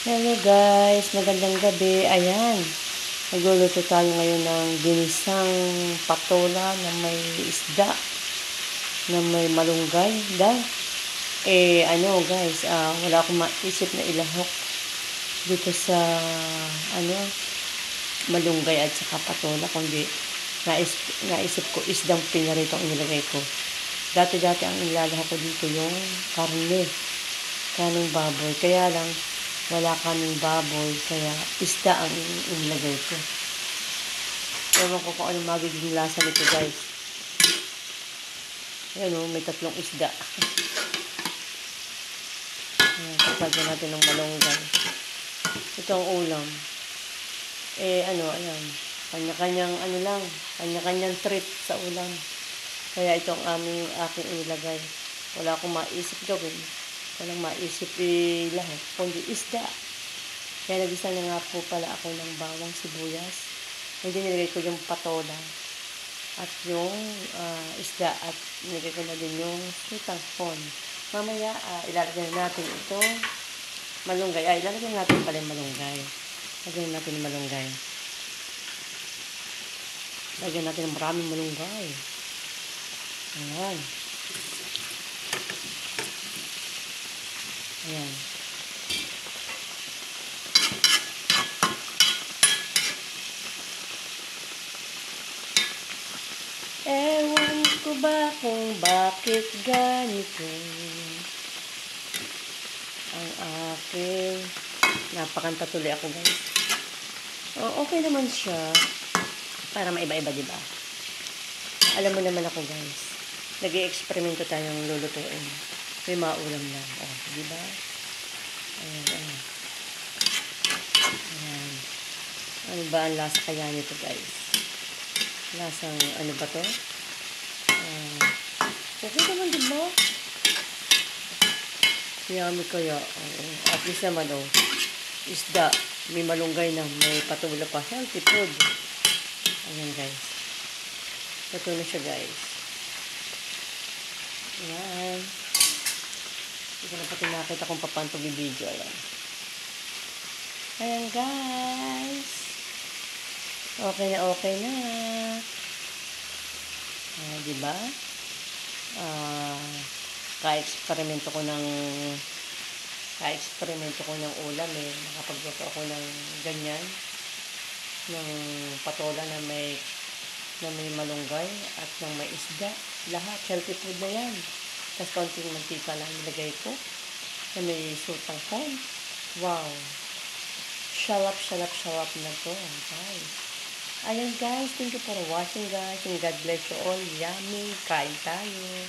Hello guys, magandang gabi. Ayan, nagluluto tayo ngayon ng ginisang patola na may isda, na may malunggay. Guys, wala akong maisip na ilahok dito sa, malunggay at saka patola, kundi naisip ko isdang pinarito ang nilagay ko. Dati-dati ang ilalahok ko dito yung kanong baboy. Kaya lang, wala kaming baboy, kaya isda ang inilagay ko. Ewan ko kung ano magiging lasa nito guys. Ayan o, may 3 isda. Ayan, kapagyan natin ng malunggay. Ito ang ulam. Ayan. Kanya-kanyang treat sa ulam. Kaya ito ang aking inilagay. Wala akong maisip gawin. Walang maisip lahat, kundi isda. Kaya nagisa na nga po pala ako ng bawang sibuyas. Hindi nilagay ko yung patola at yung isda at nilagay ko na din yung sweetang corn. Mamaya ilalagay natin ito malunggay. Ilalagay natin pala yung malunggay. Lagyan natin yung malunggay. Lagyan natin ng maraming malunggay. Ayan. Ayan. Ewan ko ba kung bakit ganito ang aking napakanta tuloy ako guys. Okay naman siya para maiba-iba, diba? Alam mo naman ako guys, nag-i-eksperimento tayong lulutuin. May maulam lang. Diba? Ayan. Ano ba ang lasa kaya nito guys? Lasang ano ba to? Okay naman diba? Yummy kaya. At least naman isda. May malunggay na. May patola pa. Healthy food. Ayan guys. Ito na siya guys. Ayan. Hindi ko na pati nakita kung paano ito bibidyo. Ayan guys. Okay na. Diba? Ka-eksperimento ko ng ulam nakapagluto ako ng ganyan. Ng patola na may malunggay at ng may isda. Lahat. Healthy food na yan. Tapos konting mantika lang nilagay ko na may sultang corn. Wow! Shalap na to, guys. Ayan guys, thank you for watching guys. And God bless you all. Yummy! Kain tayo!